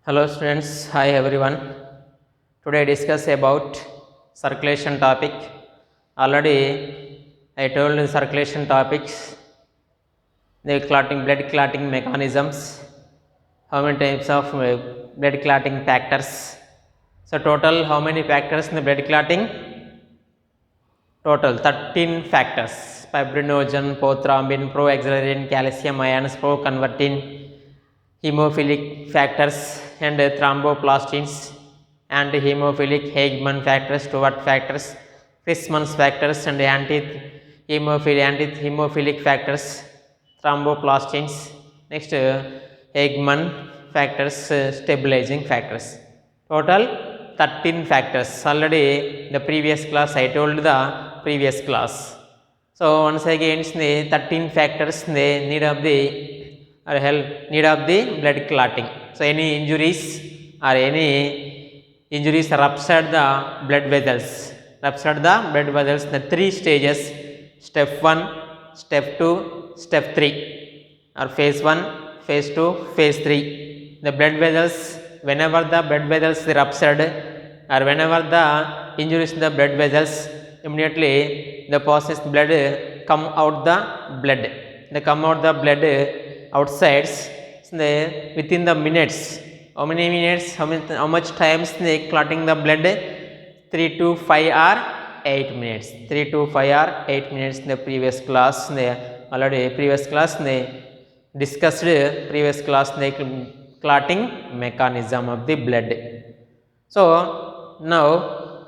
Hello students, hi everyone. Today discuss about circulation topic. Already I told the circulation topics, the clotting, blood clotting mechanisms, how many types of blood clotting factors. So total how many factors in the blood clotting? Total 13 factors: fibrinogen, prothrombin, proaxillary, calcium ions, proconvertin, hemophilic factors and thromboplastins and hemophilic Hegeman factors, Stewart factors, Frisman's factors and anti-hemophilic factors, thromboplastins. Next Hegeman factors, stabilizing factors. Total 13 factors. Already the previous class I told the previous class. So once again the 13 factors the need of the need of the blood clotting. So any injuries ruptured the blood vessels. The three stages: step 1, step 2, step 3, or phase 1, phase 2, phase 3. The blood vessels, whenever the blood vessels ruptured or whenever the injuries in the blood vessels, immediately the process blood come out the blood. They come out the blood outsides within the minutes. How many minutes? How much times they clotting the blood? 3 to 5 or 8 minutes. 3 to 5 or 8 minutes in the previous class. Already previous class they discussed the clotting mechanism of the blood. So now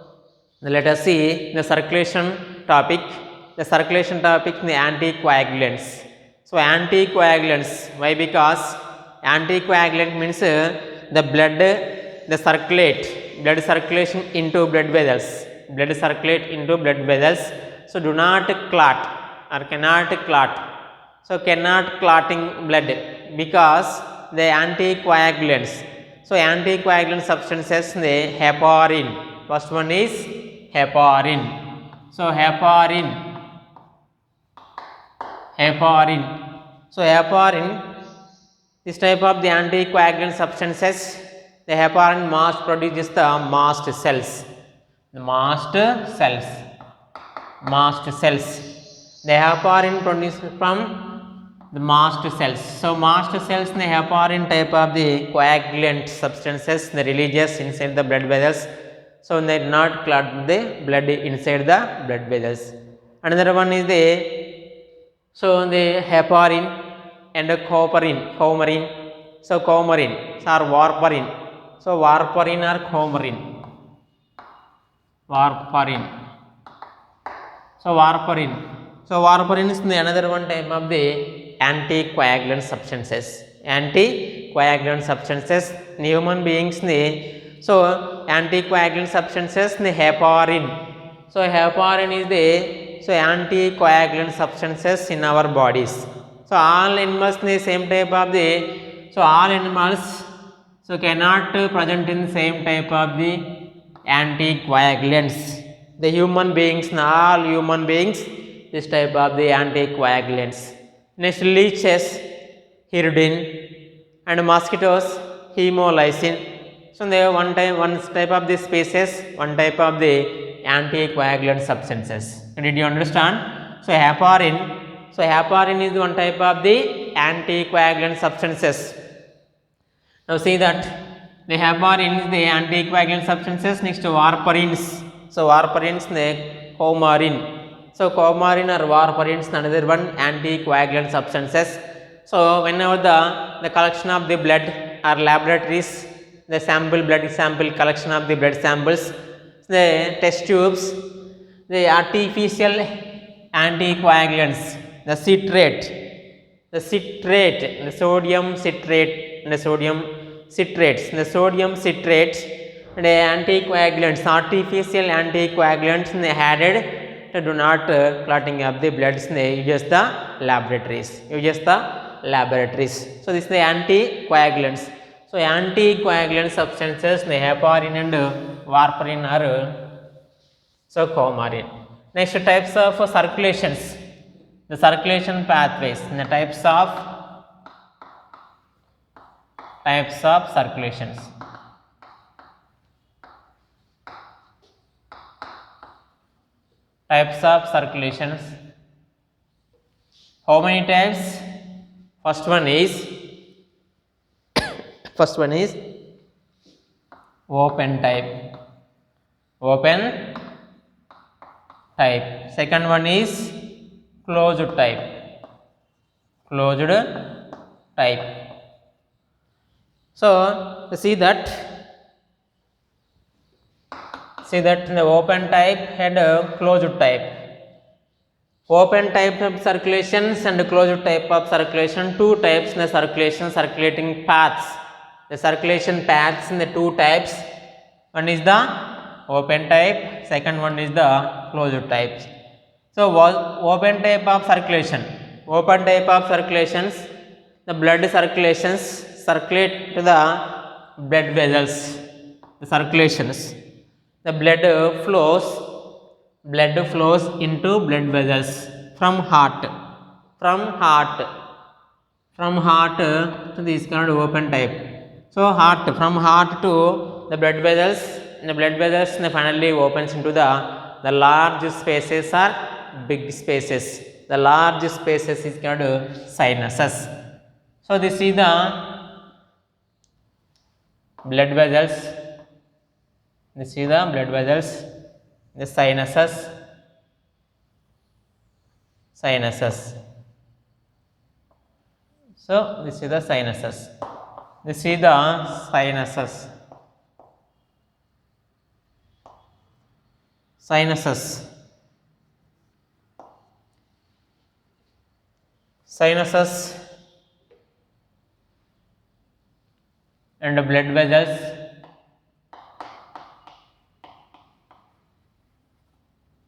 let us see the circulation topic. The circulation topic is the anticoagulants. So anticoagulants, why? Because anticoagulant means the blood circulation into blood vessels. Blood circulate into blood vessels. So do not clot or cannot clot. So cannot clotting blood because the anticoagulants. So anticoagulant substances, the heparin. First one is heparin. So heparin. So heparin, this type of the anticoagulant substances, the heparin mast produces the mast cells. The mast cells. The heparin produced from the mast cells. So mast cells, the heparin type of the coagulant substances, the releases inside the blood vessels. So they do not clot the blood inside the blood vessels. Another one is the heparin and coumarin. So coumarin or warfarin. So warfarin or coumarin. So warfarin is another one type of the anticoagulant substances. In human beings, so anticoagulant substances, the heparin. So heparin is the anticoagulant substances in our bodies. So all animals the same type of the, so all animals cannot present in the same type of the anticoagulants. The human beings, all human beings, this type of the anticoagulants. Next, leeches, hirudiin, and mosquitoes, hemolysin. So they have one type of the species, one type of the anticoagulant substances. Did you understand? So heparin is one type of the anticoagulant substances. Now see that the heparin is the anticoagulant substances. Next, warfarins. So warfarins, the coumarin. So coumarin or warfarins, another one anticoagulant substances. So whenever the collection of the blood or laboratories, the blood sample collection of the blood samples, the test tubes, the artificial anticoagulants, the citrate, the sodium citrate, and the sodium citrates, and anticoagulants, artificial anticoagulants, they added to do not clotting of the bloods. They use the laboratories. So this is the anticoagulants. So anticoagulant substances, the heparin and warfarin are so coumarin. Next, types of circulations. The circulation pathways. The types of types of circulations. Types of circulations. How many types? First one is open type. Open type. Second one is closed type. Closed type. So see that in the open type and closed type. Open type of circulations and closed type of circulation, two types in the circulating paths. The circulation paths in the two types. One is the open type, second one is the closed types. So open type of circulation. Open type of circulations, the blood circulations circulate to the blood vessels. The circulations. The blood flows into blood vessels from heart to this called open type. So from heart to the blood vessels, the blood vessels finally opens into the large spaces or big spaces. The large spaces is called sinuses. So this is the blood vessels. This is the blood vessels, the sinuses. So this is the sinuses. This is the sinuses. Sinuses and the blood vessels.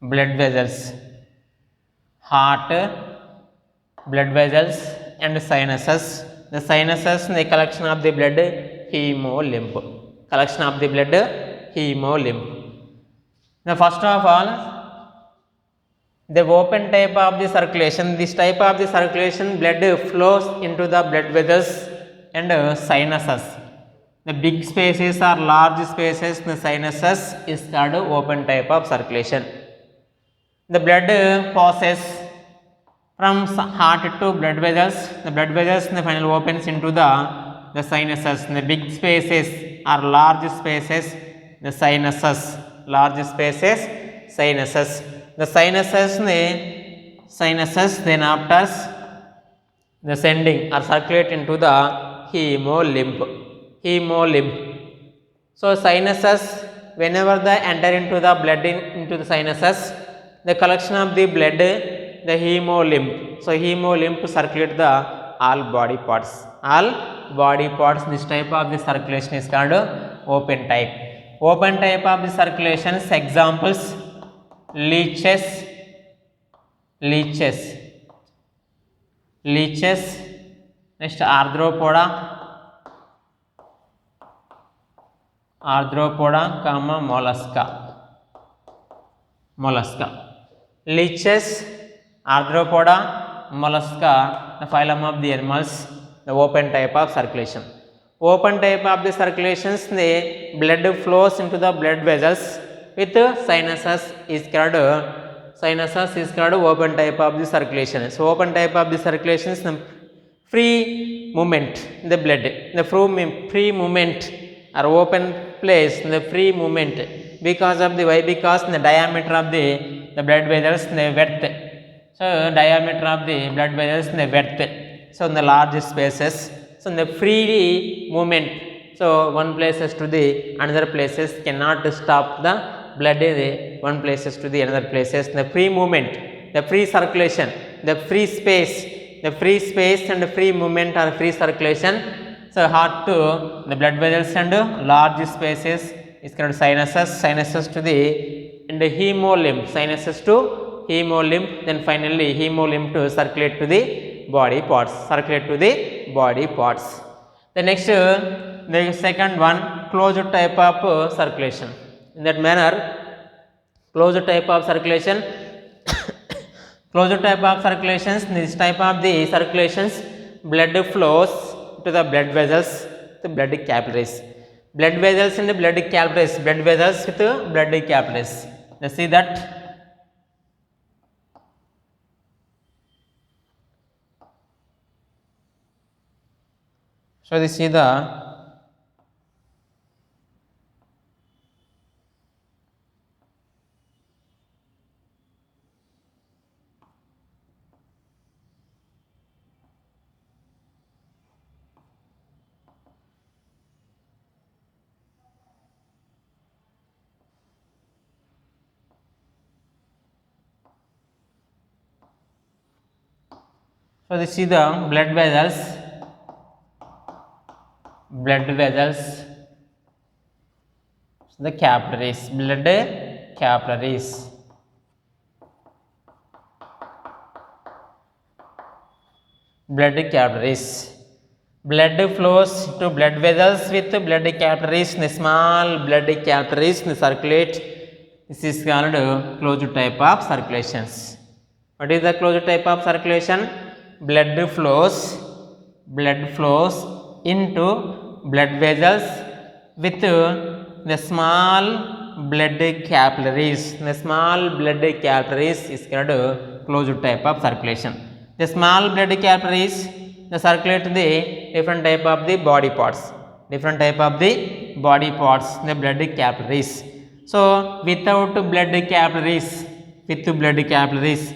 Blood vessels, heart, blood vessels and sinuses. The sinuses is the collection of the blood, hemolymph. Collection of the blood, hemolymph. Now first of all, the open type of the circulation. This type of the circulation, blood flows into the blood vessels and sinuses. The big spaces or large spaces in the sinuses is called open type of circulation. The blood passes from heart to blood vessels. The blood vessels finally opens into the sinuses. The big spaces or large spaces, the sinuses. Large spaces, sinuses. The sinuses then after the sending or circulate into the hemolymph. So sinuses, whenever they enter into the blood into the sinuses, the collection of the blood, the hemolymph. So hemolymph circulate the all body parts. This type of the circulation is called open type. Open type of the circulations, examples: leeches, next arthropoda, mollusca. Leeches, arthropoda, mollusca, the phylum of the animals, the open type of circulation. Open type of the circulations, the blood flows into the blood vessels with sinuses is called open type of the circulation. So open type of the circulation is the free movement in the blood, the free movement or open place, the free movement. Because of the why? Because the diameter of the blood vessels, the width. So diameter of the blood vessels, the width. So in the large spaces, so in the free movement. So one places to the another places cannot stop the blood one places to the another places. The free movement, the free circulation, the free space and the free movement or free circulation. So heart to the blood vessels and large spaces is called sinuses to the and the hemolymph, sinuses to hemolymph, then finally hemolymph to circulate to the body parts, The next, the second one, closed type of circulation. In that manner, closed type of circulation, this type of the circulations, blood flows to the blood vessels with blood capillaries. Blood vessels and blood capillaries. Blood vessels with blood capillaries. Let's see that. So this is the blood vessels. Blood vessels. The capillaries. Blood capillaries. Blood capillaries. Blood flows to blood vessels with blood capillaries. The small blood capillaries circulate. This is called closed type of circulations. What is the closed type of circulation? Blood flows into blood vessels with the small blood capillaries. The small blood capillaries is called closed type of circulation. The small blood capillaries they circulate the different type of the body parts. Different type of the body parts, the blood capillaries. So without blood capillaries, with blood capillaries.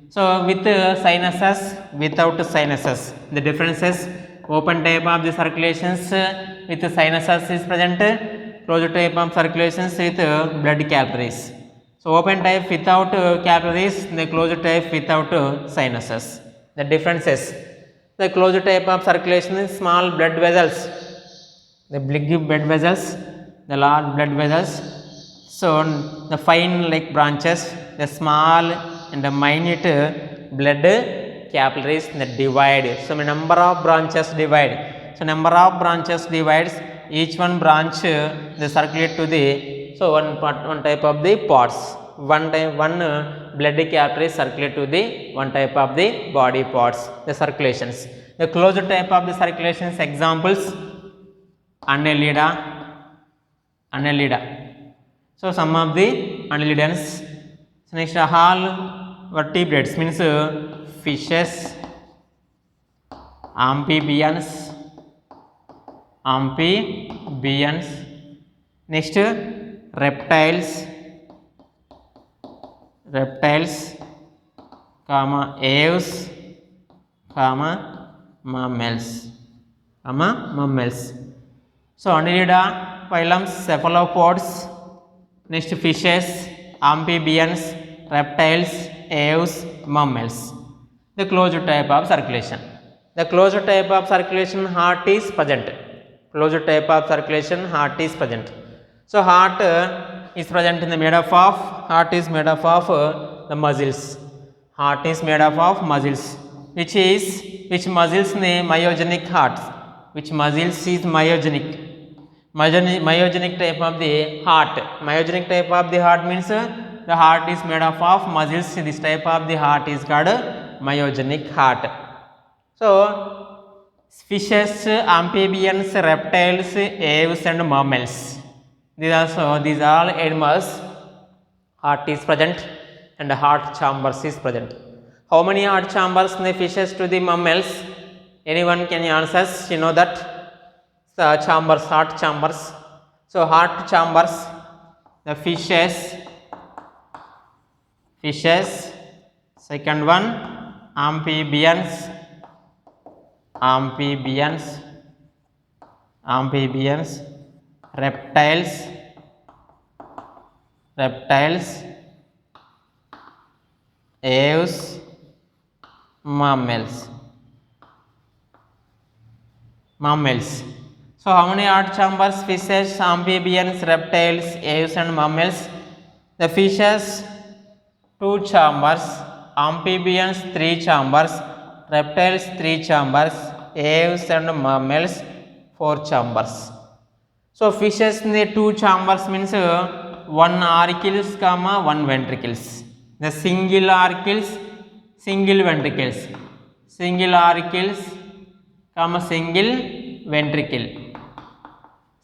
So with sinuses, without sinuses. The differences: open type of the circulations with sinuses is present, closed type of circulations with blood capillaries. So open type without capillaries, the closed type without sinuses. The differences: the closed type of circulation is small blood vessels, the big blood vessels, the large blood vessels. So the fine like branches, the small and the minute blood capillaries that divide. So number of branches divide. So number of branches divides. Each one branch they circulate to the one type of the parts. One blood capillary circulate to the one type of the body parts. The circulations. The closed type of the circulations examples: Annelida. So some of the annelidans. So next all vertebrates means fishes, amphibians. Next reptiles, aves, mammals. So annelida phylum cephalopods. Next fishes, amphibians, reptiles, aves, mammals. The closed type of circulation. The closed type of circulation, heart is present. Closed type of circulation, heart is present. So heart is present in the made up of, heart is made up of the muscles. Heart is made up of muscles. Which muscles name myogenic heart? Which muscles is myogenic? Myogenic type of the heart. Myogenic type of the heart means the heart is made up of muscles. This type of the heart is called myogenic heart. So fishes, amphibians, reptiles, aves and mammals. These are all animals. Heart is present and heart chambers is present. How many heart chambers in the fishes to the mammals? Anyone can answer? You know that chambers, heart chambers. So heart chambers, the fishes. Second one, amphibians, reptiles, aves, mammals. So how many heart chambers? Fishes, amphibians, reptiles, aves and mammals. The fishes 2 chambers, amphibians 3 chambers, reptiles 3 chambers, aves and mammals 4 chambers. So fishes in the 2 chambers means 1 auricles, 1 ventricles. The single auricles, single ventricles. Single auricles, single ventricle.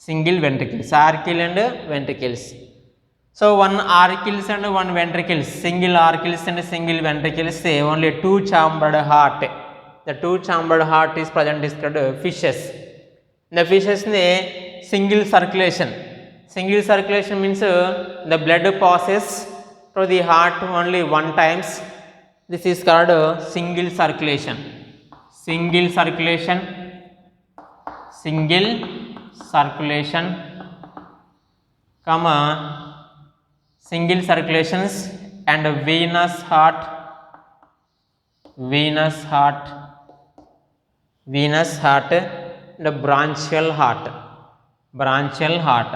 single ventricles, arcle and ventricles. So one auricles and one ventricles, single auricles and single ventricles, say only two chambered heart. The two chambered heart is present is called fishes. The fishes ne single circulation. Single circulation means the blood passes through the heart only one times. This is called single circulation. Single circulation. Single circulation, comma, single circulations and venous heart, venous heart, venous heart, and branchial heart, branchial heart,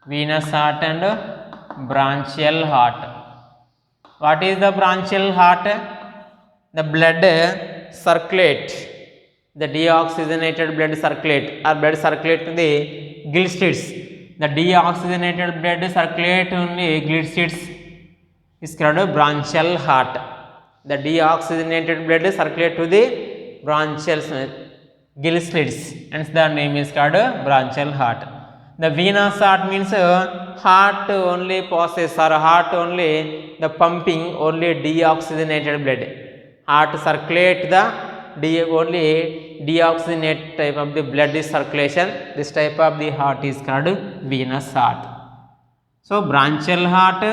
venous heart and branchial heart. What is the branchial heart? The blood circulate, the deoxygenated blood circulate or blood circulate to the gill slits. The deoxygenated blood circulate in the gill slits is called branchial heart. The deoxygenated blood circulate to the branchial gill slits, and the name is called branchial heart. The venous heart means heart only passes or heart only the pumping only deoxygenated blood. Heart circulate the only deoxygenate type of the blood is circulation. This type of the heart is called venous heart. So branchial heart,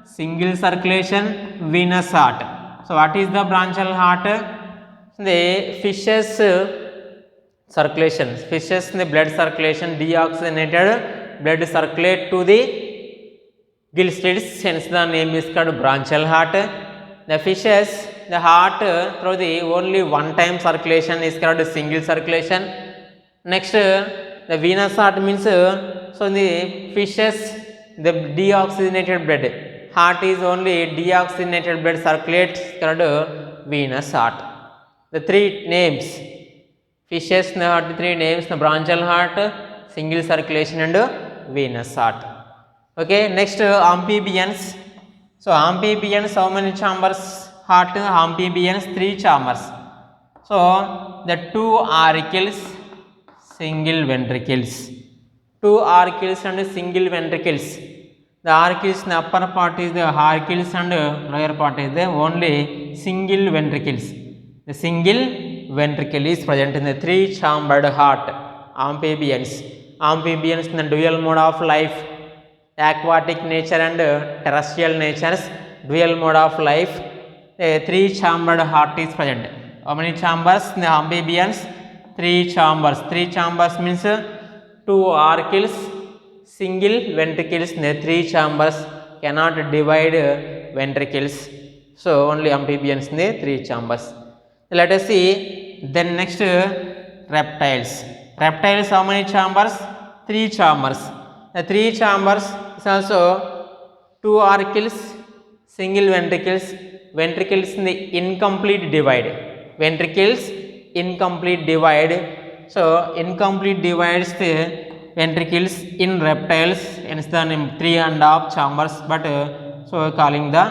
single circulation, venous heart. So what is the branchial heart? The fishes circulation, fishes the blood circulation, deoxygenated blood circulate to the gill slits, hence the name is called branchial heart. The fishes, the heart through the only one time circulation is called single circulation. Next, the venous heart means so the fishes, the deoxygenated blood, heart is only deoxygenated blood circulates called venous heart. The three names, fishes the heart, three names, the branchial heart, single circulation and venous heart. Okay, next amphibians. So amphibians, how many chambers? Heart, amphibians, 3 chambers. So the 2 auricles, single ventricles, 2 auricles and single ventricles. The auricles in the upper part is the auricles and lower part is the only single ventricles. The single ventricle is present in the 3 chambered heart. Amphibians, amphibians in the dual mode of life, aquatic nature and terrestrial natures, dual mode of life. A 3 chambered heart is present. How many chambers in the amphibians? 3 chambers. 3 chambers means 2 auricles, single ventricles in the 3 chambers, cannot divide ventricles. So only amphibians in the 3 chambers. Let us see. Then next reptiles. Reptiles, how many chambers? 3 chambers. The 3 chambers is also 2 auricles, single ventricles, ventricles in the incomplete divide, ventricles incomplete divide. So incomplete divides the ventricles in reptiles, hence the name 3.5 chambers, but so calling the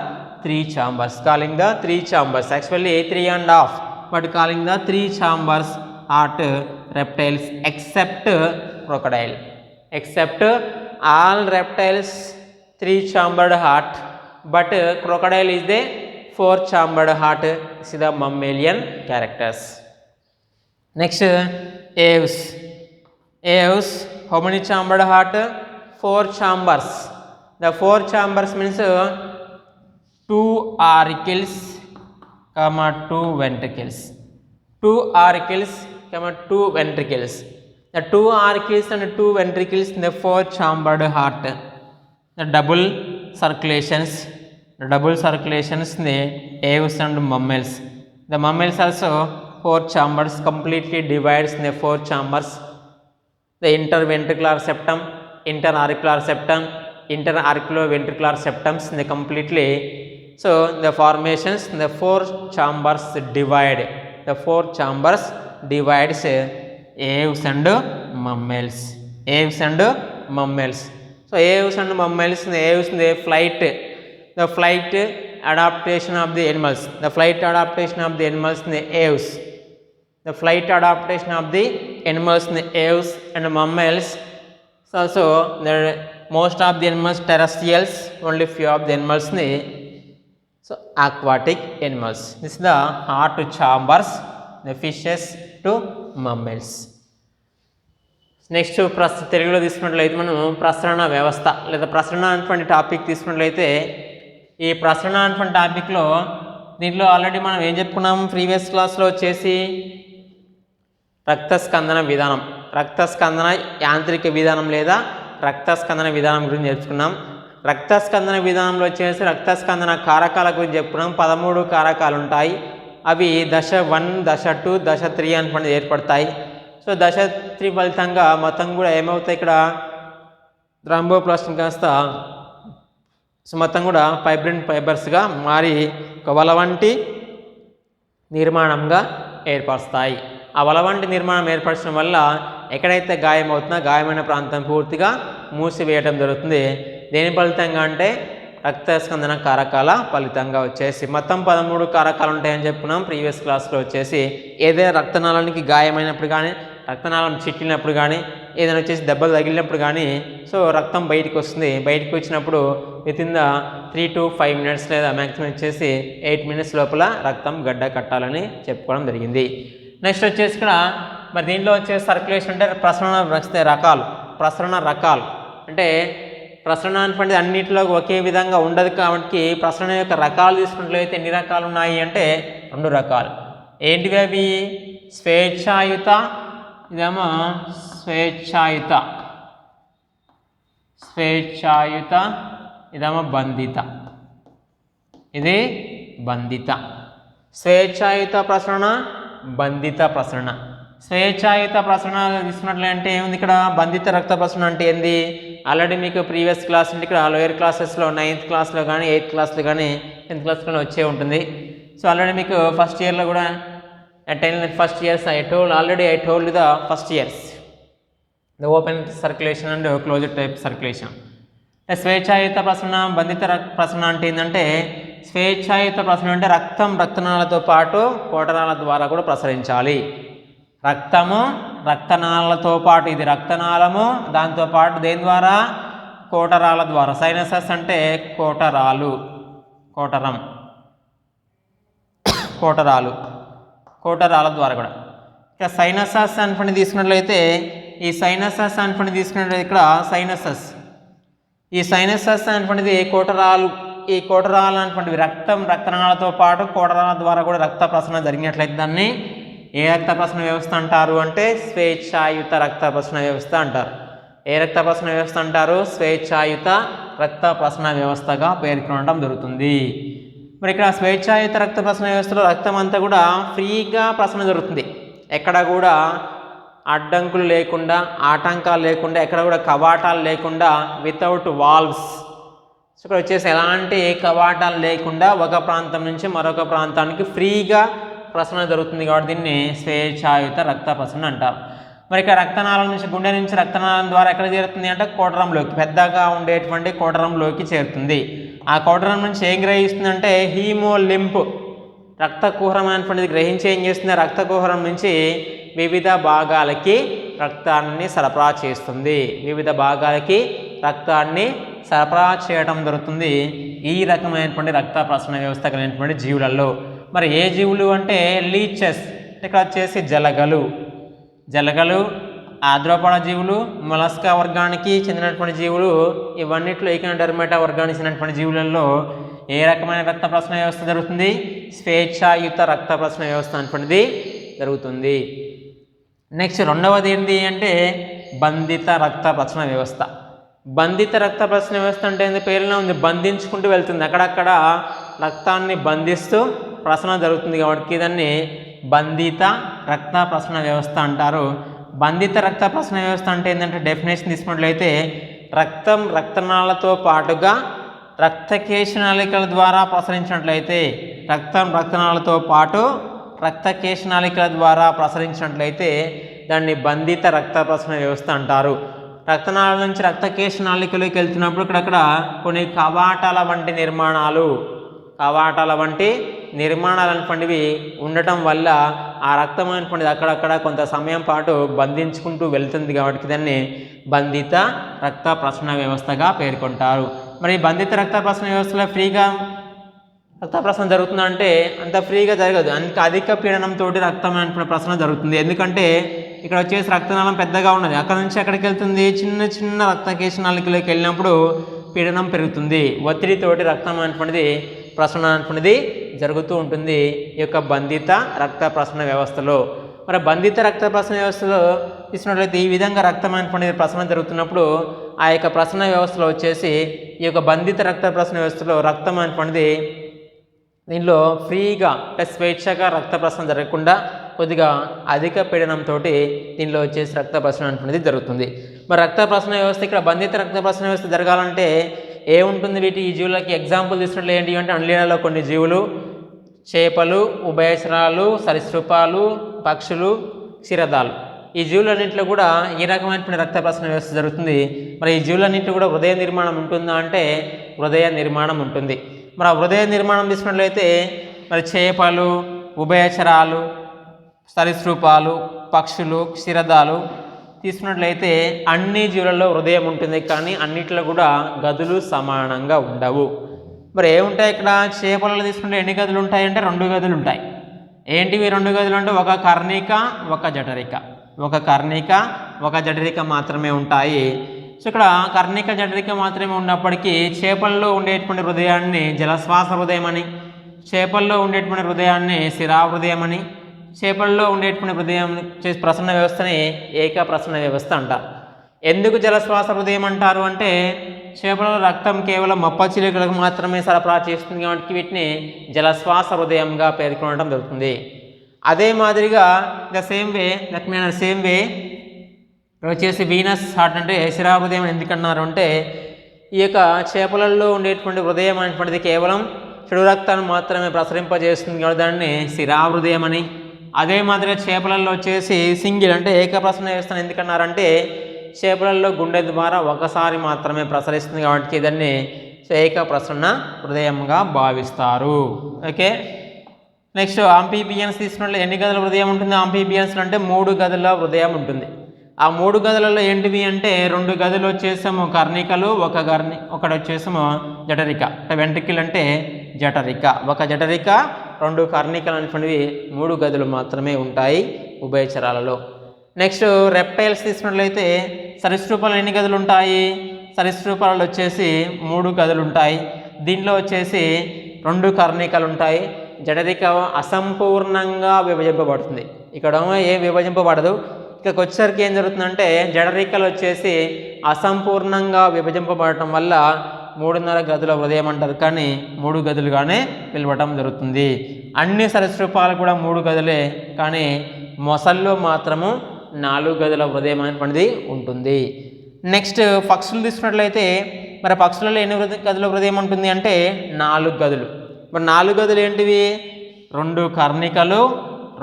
3 chambers, calling the 3 chambers, actually 3.5, but calling the 3 chambers heart reptiles except crocodile. Except all reptiles 3 chambered heart, but crocodile is the 4 chambered heart. See the mammalian characters. Next, aves. Aves, how many chambered heart? 4 chambers. The 4 chambers means 2 auricles, 2 ventricles. 2 auricles, 2 ventricles. The 2 auricles and 2 ventricles in the 4 chambered heart. The double circulations. The double circulations in the aves and mammals. The mammals also 4 chambers, completely divides in the 4 chambers. The interventricular septum, interauricular septum, interauriculoventricular septums in the completely. So the formations in the 4 chambers divide. The 4 chambers divides aves and mammals. Aves and mammals. So aves and mammals, the aves in the flight. The flight adaptation of the animals, the flight adaptation of the animals in the aves, the flight adaptation of the animals in the aves and mammals so most of the animals terrestrials, only few of the ఎనిమల్స్ని so aquatic animals. This is the heart chambers, the fishes to mammals. Next తెలుగులో తీసుకున్నట్లయితే మనం ప్రసరణ వ్యవస్థ లేదా ప్రసరణ అనేటువంటి topic తీసుకున్నట్లయితే ఈ ప్రసరణ అనేటువంటి టాపిక్లో దీంట్లో ఆల్రెడీ మనం ఏం చెప్పుకున్నాం ప్రీవియస్ క్లాస్లో వచ్చేసి రక్తస్కందన విధానం, రక్తస్కందన యాంత్రిక విధానం లేదా రక్తస్కందన విధానం గురించి నేర్చుకున్నాం. రక్తస్కందన విధానంలో వచ్చేసి రక్తస్కందన కారకాల గురించి చెప్పుకున్నాం. 13 కారకాలు ఉంటాయి. అవి దశ 1, దశ 2, దశ 3 అనేటువంటిది ఏర్పడతాయి. సో దశ 3 ఫలితంగా మొత్తం కూడా ఏమవుతాయి, ఇక్కడ థ్రాంబోప్లాస్టిన్ కాస్త సో మొత్తం కూడా ఫైబ్రిన్ ఫైబర్స్గా మారి ఒక వల వంటి నిర్మాణంగా ఏర్పరుస్తాయి. ఆ వల వంటి నిర్మాణం ఏర్పరచడం వల్ల ఎక్కడైతే గాయం అవుతుందో గాయమైన ప్రాంతం పూర్తిగా మూసివేయడం జరుగుతుంది. దేని ఫలితంగా అంటే రక్తస్కందన కారకాల ఫలితంగా వచ్చేసి మొత్తం 13 కారకాలు ఉంటాయని చెప్పుకున్నాం ప్రీవియస్ క్లాస్లో వచ్చేసి. ఏదైనా రక్తనాళానికి గాయమైనప్పుడు కానీ, రక్తనాళం చిట్లినప్పుడు కానీ, ఏదైనా వచ్చేసి దెబ్బలు తగిలినప్పుడు కానీ సో రక్తం బయటికి వస్తుంది. బయటికి వచ్చినప్పుడు వితిన్ ద 3 to 5 minutes లేదా మ్యాక్సిమం వచ్చేసి 8 minutes లోపల రక్తం గడ్డ కట్టాలని చెప్పుకోవడం జరిగింది. నెక్స్ట్ వచ్చేసి ఇక్కడ మరి దీంట్లో వచ్చేసి సర్క్యులేషన్ అంటే ప్రసరణ రకాలు అంటే ప్రసరణ అనేటువంటిది అన్నింటిలో ఒకే విధంగా ఉండదు కాబట్టి ప్రసరణ యొక్క రకాలు తీసుకున్నట్లయితే ఎన్ని రకాలు ఉన్నాయి అంటే 2 రకాలు. ఏంటివి అవి? స్వేచ్ఛాయుత, ఇదేమో స్వేచ్ఛాయుత, ఇదేమో బంధిత. ఇది బంధిత. స్వేచ్ఛాయుత ప్రసరణ, బంధిత ప్రసరణ. స్వేచ్ఛాయుత ప్రసరణ తీసుకున్నట్లంటే ఏముంది ఇక్కడ? బంధిత రక్త ప్రసరణ అంటే ఏంది? ఆల్రెడీ మీకు ప్రీవియస్ క్లాస్ అంటే ఇక్కడ లోయర్ క్లాసెస్లో 9th క్లాస్లో కానీ 8th క్లాస్లో కానీ 10th క్లాస్లో వచ్చే ఉంటుంది. సో ఆల్రెడీ మీకు ఫస్ట్ ఇయర్లో కూడా first years I told the first years the open circulation and closed type circulation. స్వేచ్ఛాయుత ప్రసరణ, బంధిత ప్రసరణ అంటే ఏంటంటే స్వేచ్ఛాయుత ప్రసరణ అంటే రక్తనాళాలతో పాటు కోటరాల ద్వారా కూడా ప్రసరించాలి. రక్తము రక్తనాళాలతో పాటు, ఇది రక్తనాళము, దాంతోపాటు దేని ద్వారా? కోటరాల ద్వారా. సైనసస్ అంటే కోటరాలు, కోటరాల ద్వారా కూడా. ఇక సైనసస్ అనుకుని తీసుకున్నట్లయితే ఈ సైనసస్ అనుకుని తీసుకున్నట్లయితే ఇక్కడ ఈ సైనసస్ అనుకునేది ఈ కోటరాలు అనుకునేవి రక్తనాళాలతో పాటు కోటరాల ద్వారా కూడా రక్త ప్రసరణ జరిగినట్లయితే దాన్ని ఏ రక్త ప్రసరణ వ్యవస్థ అంటారు అంటే స్వేచ్ఛాయుత రక్త ప్రసరణ వ్యవస్థ అంటారు. ఏ రక్త ప్రసరణ వ్యవస్థ అంటారు? స్వేచ్ఛాయుత రక్త ప్రసరణ వ్యవస్థగా పేర్కొనడం జరుగుతుంది. మరి ఇక్కడ స్వేచ్ఛాయుత రక్త ప్రసరణ వ్యవస్థలో రక్తం అంతా కూడా ఫ్రీగా ప్రసరణ జరుగుతుంది. ఎక్కడ కూడా అడ్డంకులు లేకుండా, ఆటంకాలు లేకుండా, ఎక్కడ కూడా కవాటాలు లేకుండా, వితౌట్ వాల్వ్స్. సో ఇక్కడ వచ్చేసి ఎలాంటి కవాటాలు లేకుండా ఒక ప్రాంతం నుంచి మరొక ప్రాంతానికి ఫ్రీగా ప్రసరణ జరుగుతుంది కాబట్టి దీన్ని స్వేచ్ఛాయుత రక్త ప్రసరణ అంటారు. మరి ఇక్కడ రక్తనాళం నుంచి, గుండె నుంచి రక్తనాళం ద్వారా ఎక్కడ చేరుతుంది అంటే కోటరంలోకి, పెద్దగా ఉండేటువంటి కోటరంలోకి చేరుతుంది. ఆ కోటరం నుంచి ఏం గ్రహిస్తుందంటే హీమోలింప్, రక్తకుహరం అనేటువంటిది గ్రహించి ఏం చేస్తుంది? రక్తకుహరం నుంచి వివిధ భాగాలకి రక్తాన్ని సరఫరా చేస్తుంది. సరఫరా చేయడం జరుగుతుంది ఈ రకమైనటువంటి రక్త ప్రసరణ వ్యవస్థ కలిగినటువంటి జీవులలో. మరి ఏ జీవులు అంటే లీచెస్, ఇక్కడ వచ్చేసి జలగలు, ఆద్రోపడ జీవులు, మొలస్కా వర్గానికి చెందినటువంటి జీవులు, ఇవన్నిట్లో ఈకినోడెర్మేటా వర్గానికి చెందినటువంటి జీవులలో ఏ రకమైన రక్త ప్రసరణ వ్యవస్థ జరుగుతుంది? స్వేచ్ఛాయుత రక్త ప్రసరణ వ్యవస్థ అనేటువంటిది జరుగుతుంది. నెక్స్ట్ రెండవది ఏంటి అంటే బంధిత రక్త ప్రసరణ వ్యవస్థ. బంధిత రక్త ప్రసరణ వ్యవస్థ అంటే పేరులో ఉంది, బంధించుకుంటూ వెళ్తుంది, అక్కడక్కడ రక్తాన్ని బంధిస్తూ ప్రసరణ జరుగుతుంది కాబట్టి దాన్ని బంధిత రక్త ప్రసరణ వ్యవస్థ అంటారు. బంధిత రక్త ప్రసరణ వ్యవస్థ అంటే ఏంటంటే డెఫినేషన్ తీసుకున్నట్లయితే రక్తం రక్తనాళాలతో పాటుగా రక్తకేశనాళికల ద్వారా ప్రసరించినట్లయితే, రక్తనాళాలతో పాటు రక్తకేశనాళికల ద్వారా ప్రసరించినట్లయితే దాన్ని బంధిత రక్త ప్రసరణ వ్యవస్థ అంటారు. రక్తనాళాల నుంచి రక్తకేశనాళికలోకి వెళ్తున్నప్పుడు ఇక్కడక్కడ కొన్ని కవాటాల వంటి నిర్మాణాలు అనేటువంటివి ఉండటం వల్ల ఆ రక్తం అనేటువంటిది అక్కడక్కడ కొంత సమయం పాటు బంధించుకుంటూ వెళ్తుంది కాబట్టి దాన్ని బంధిత రక్త ప్రసరణ వ్యవస్థగా పేర్కొంటారు. మరి బంధిత రక్త ప్రసరణ వ్యవస్థలో ఫ్రీగా రక్త ప్రసరణ జరుగుతుందంటే అంత ఫ్రీగా జరగదు, అంత అధిక పీడనంతో రక్తం అనేటువంటి ప్రసరణ జరుగుతుంది. ఎందుకంటే ఇక్కడ వచ్చేసి రక్తనాళం పెద్దగా ఉన్నది, అక్కడ నుంచి ఎక్కడికి వెళ్తుంది, చిన్న చిన్న రక్త కేశనాళికలోకి వెళ్ళినప్పుడు పీడనం పెరుగుతుంది, ఒత్తిడితోటి రక్తం అనేటువంటిది ప్రసరణ అనేటువంటిది జరుగుతూ ఉంటుంది ఈ యొక్క బంధిత రక్త ప్రసరణ వ్యవస్థలో. మరి బంధిత రక్త ప్రసరణ వ్యవస్థలో తీసుకున్నట్లయితే ఈ విధంగా రక్తం అనేటువంటిది ప్రసరణ జరుగుతున్నప్పుడు ఆ యొక్క ప్రసరణ వ్యవస్థలో వచ్చేసి ఈ యొక్క బంధిత రక్త ప్రసరణ వ్యవస్థలో రక్తం అనేటువంటిది దీనిలో ఫ్రీగా స్వేచ్ఛగా రక్త ప్రసరణ జరగకుండా కొద్దిగా అధిక పీడనంతో దీనిలో వచ్చేసి రక్త ప్రసరణ అనేటువంటిది జరుగుతుంది. మరి రక్త ప్రసరణ వ్యవస్థ ఇక్కడ బంధిత రక్త ప్రసరణ వ్యవస్థ జరగాలంటే ఏముంటుంది, వీటి ఈ జీవులకి ఎగ్జాంపుల్ తీసుకున్నట్లు ఏంటి అంటే అన్లీలలో కొన్ని జీవులు, చేపలు, ఉభయచరాలు, సరీసృపాలు, పక్షులు, క్షీరదాలు. ఈ జీవులన్నింటిలో కూడా ఈ రకమైనటువంటి రక్త ప్రసరణ వ్యవస్థ జరుగుతుంది. మరి ఈ జీవులన్నింటిలో కూడా హృదయ నిర్మాణం ఉంటుందా అంటే హృదయ నిర్మాణం ఉంటుంది. మరి ఆ హృదయ నిర్మాణం తీసుకున్నట్లయితే మరి చేపలు, ఉభయచరాలు, సరీసృపాలు, పక్షులు, క్షీరదాలు తీసుకున్నట్లయితే అన్ని జీవులలో హృదయం ఉంటుంది, కానీ అన్నిట్లో కూడా గదులు సమానంగా ఉండవు. మరి ఏముంటాయి ఇక్కడ, చేపలలో తీసుకుంటే ఎన్ని గదులు ఉంటాయంటే 2 గదులు ఉంటాయి. ఏంటివి 2 గదులు అంటే ఒక కర్ణిక, ఒక జఠరిక. ఒక కర్ణిక, ఒక జఠరిక మాత్రమే ఉంటాయి. సో ఇక్కడ కర్ణిక, జఠరిక మాత్రమే ఉన్నప్పటికీ చేపల్లో ఉండేటువంటి హృదయాన్ని జలశ్వాస హృదయం అని, చేపల్లో ఉండేటువంటి హృదయాన్ని శిరా హృదయం అని, చేపల్లో ఉండేటువంటి హృదయం ప్రసరణ వ్యవస్థని ఏక ప్రసరణ వ్యవస్థ అంటారు. ఎందుకు జలశ్వాస హృదయం అంటారు అంటే చేపలలో రక్తం కేవలం మప్పచిలుకలకు మాత్రమే సరఫరా చేస్తుంది కాబట్టి వీటిని జలశ్వాస హృదయంగా పేర్కొనడం జరుగుతుంది. అదే మాదిరిగా సేమ్ వే ఇక్కడ వచ్చేసి వీనస్ హార్ట్ అంటే శిరా హృదయం ఎందుకన్నారు అంటే ఈ యొక్క చేపలలో ఉండేటువంటి హృదయం అనేటువంటిది కేవలం చెడు రక్తాన్ని మాత్రమే ప్రసరింపజేస్తుంది కాబట్టి దాన్ని శిరా హృదయం అని. అదే మాదిరిగా చేపలలో వచ్చేసి సింగిల్ అంటే ఏక ప్రసరణ వ్యవస్థను ఎందుకన్నారంటే చేపలలో గుండె ద్వారా ఒకసారి మాత్రమే ప్రసరిస్తుంది కాబట్టి దాన్ని ఏక ప్రసరణ హృదయంగా భావిస్తారు. ఓకే, నెక్స్ట్ ఆంఫీబియన్స్ తీసుకున్నట్లు ఎన్ని గదుల హృదయం ఉంటుంది, ఆంఫీబియన్స్ అంటే 3 గదుల హృదయం ఉంటుంది. ఆ 3 గదులలో ఏంటివి అంటే 2 గదులు వచ్చేసాము కర్ణికలు, ఒకటి వచ్చేసాము జఠరిక. వెంట్రికల్ అంటే జఠరిక, ఒక జఠరిక 2 కర్ణికలు అనేటువంటివి 3 గదులు మాత్రమే ఉంటాయి ఉభయచరాలలో. నెక్స్ట్ రెప్టైల్స్ తీసుకున్నట్లయితే సరీసృపాలు ఎన్ని గదులు ఉంటాయి, సరీసృపాలలో వచ్చేసి 3 గదులు ఉంటాయి. దీంట్లో వచ్చేసి 2 కర్ణికలు ఉంటాయి. జఠరిక అసంపూర్ణంగా విభజింపబడుతుంది, ఇక్కడ ఏం విభజింపబడదు. ఇక్కడికి వచ్చేసరికి ఏం జరుగుతుందంటే జఠరికలు వచ్చేసి అసంపూర్ణంగా విభజింపబడటం వల్ల 3.5 గదుల హృదయం అంటారు, కానీ 3 గదులుగానే పిలవటం జరుగుతుంది. అన్ని సరీసృపాలు కూడా 3 గదులే, కానీ మొసల్లో మాత్రము 4 గదుల హృదయం అనేటువంటిది ఉంటుంది. నెక్స్ట్ పక్షులు తీసుకున్నట్లయితే మరి పక్షులలో ఎన్ని గదుల హృదయం ఉంటుంది అంటే 4 గదులు. మరి 4 గదులు ఏంటివి, 2 కర్ణికలు,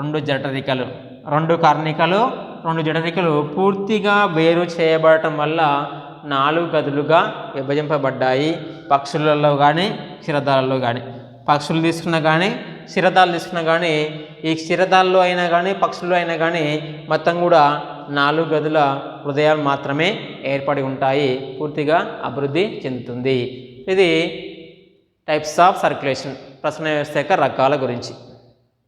2 జఠరికలు. 2 కర్ణికలు, 2 జఠరికలు పూర్తిగా వేరు చేయబడటం వల్ల 4 గదులుగా విభజింపబడ్డాయి పక్షులలో కానీ క్షీరదాలలో కానీ. పక్షులు తీసుకున్నా కానీ క్షీరదాలు తీసుకున్నా కానీ ఈ క్షీరదాల్లో అయినా కానీ పక్షుల్లో అయినా కానీ మొత్తం కూడా 4 గదుల హృదయాలు మాత్రమే ఏర్పడి ఉంటాయి, పూర్తిగా అభివృద్ధి చెందుతుంది. ఇది టైప్స్ ఆఫ్ సర్క్యులేషన్ ప్రసరణ వ్యవస్థ యొక్క రకాల గురించి.